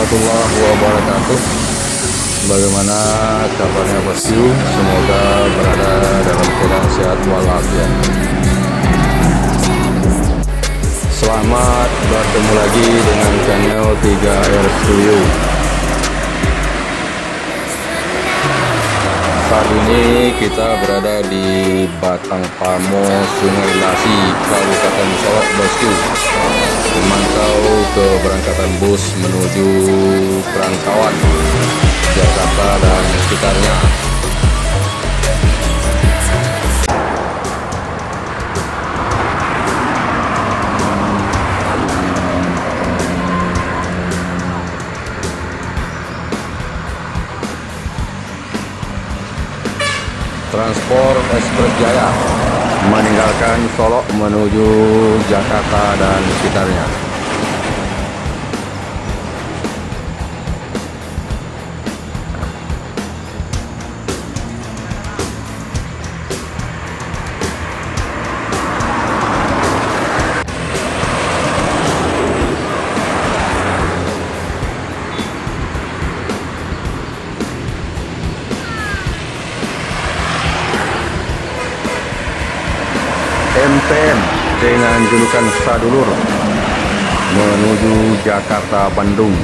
warahmatullahi wabarakatuh. Bagaimana kabarnya bosku? Semoga berada dalam keadaan sehat walafiat. Selamat bertemu lagi dengan channel 3R Studio. Saat ini kita berada di Batang Pamo, Sungai Lasi, Kabupaten Solok bosku. Memantau keberangkatan bus menuju Perantauan, Jakarta dan sekitarnya. Transport Ekspres Jaya meninggalkan Solok menuju Jakarta dan sekitarnya. MTM dengan julukan Sadulur menuju Jakarta Bandung.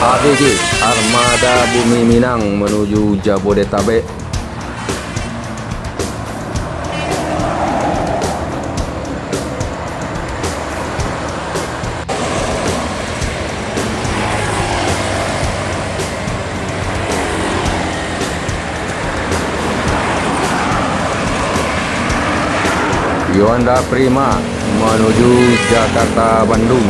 ABG Armada Bumi Minang menuju Jabodetabek. Yuanda Prima menuju Jakarta Bandung.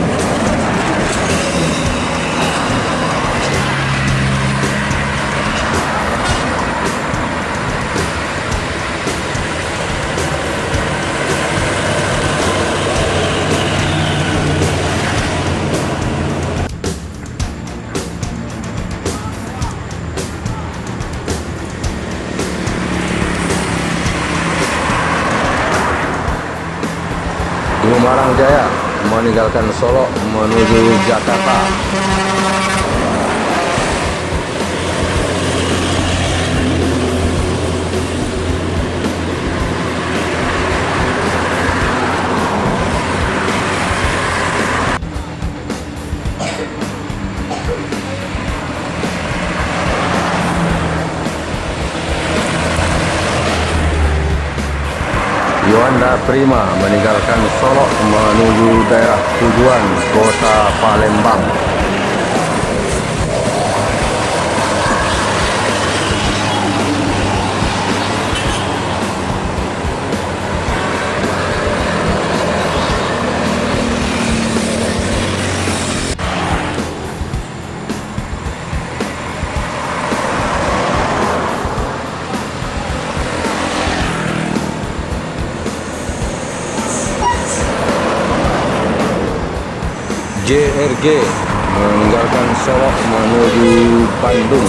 Gumarang Jaya meninggalkan Solok menuju Jakarta. Yuanda Prima meninggalkan Solok menuju daerah tujuan Kota Palembang. JRG meninggalkan Solok menuju Bandung.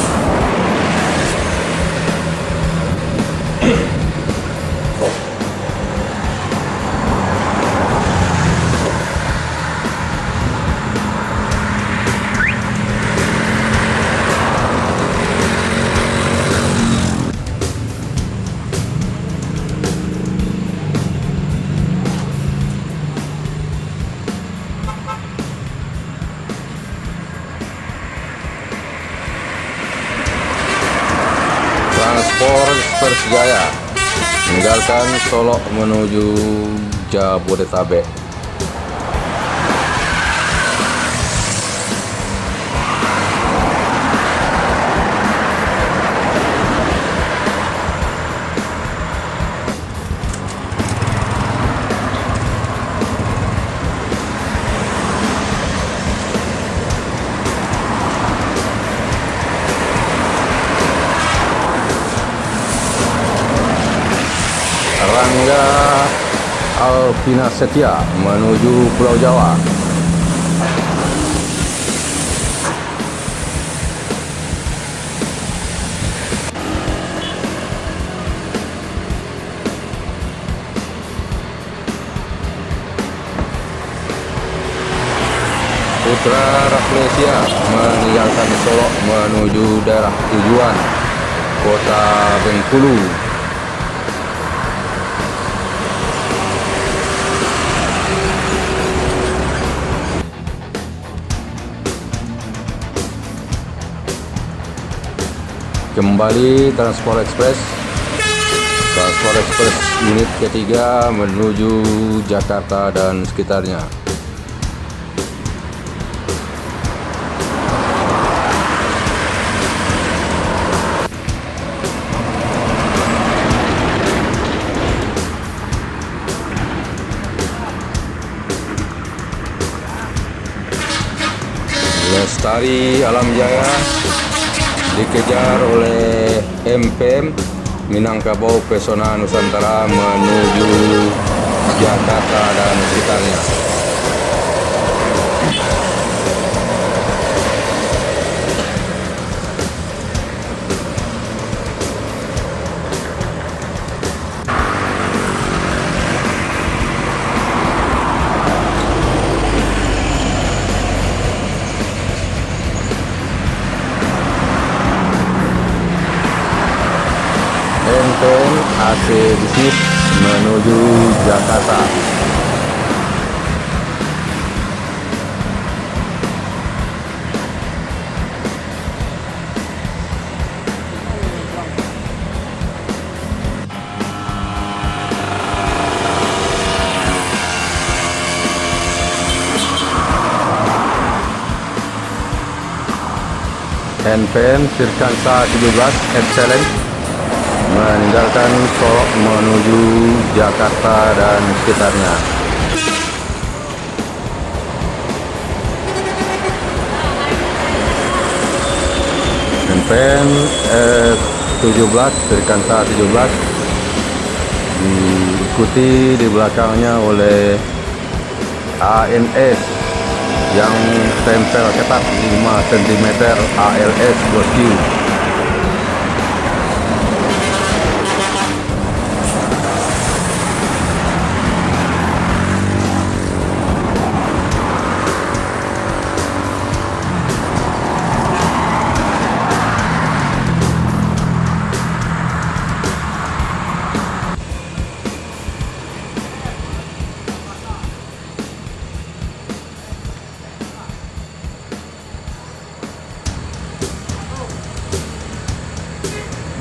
Transport Ekspres Jaya meninggalkan Solok menuju Jabodetabek. Rangga Alvina Setia menuju Pulau Jawa. Putra Rafflesia meninggalkan Solok menuju daerah tujuan Kota Bengkulu. Kembali Transport Express unit ketiga menuju Jakarta dan sekitarnya. Lestari Alam Jaya dikejar oleh MPM Minangkabau Pesona Nusantara menuju Jakarta dan sekitarnya. MPM AC Bisnis menuju Jakarta. NPM Firkansa 17 Excellent meninggalkan Solok menuju Jakarta dan sekitarnya. NPM 17 Firkansa 17 diikuti di belakangnya oleh ANS yang tempel ketat 5 cm ALS bosku.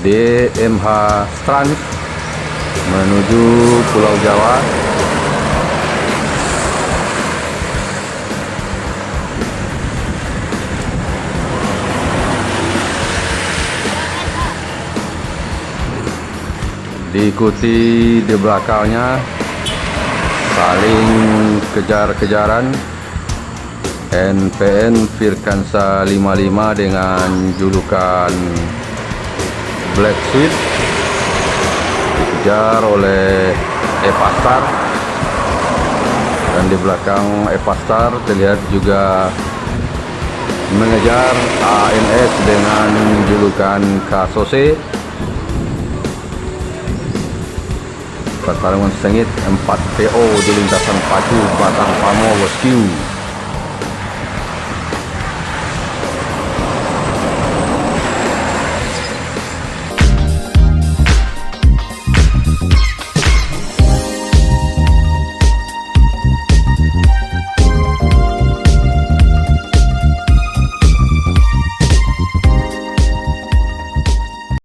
DMH Strand menuju Pulau Jawa. Diikuti di belakangnya saling kejar-kejaran NPN Firkansa 55 dengan julukan Black Sheep, dikejar oleh Epastar, dan di belakang Epastar terlihat juga mengejar ANS dengan julukan Kasose. Pertarungan sengit 4 PO di lintasan pacu Batang Pamo bosku.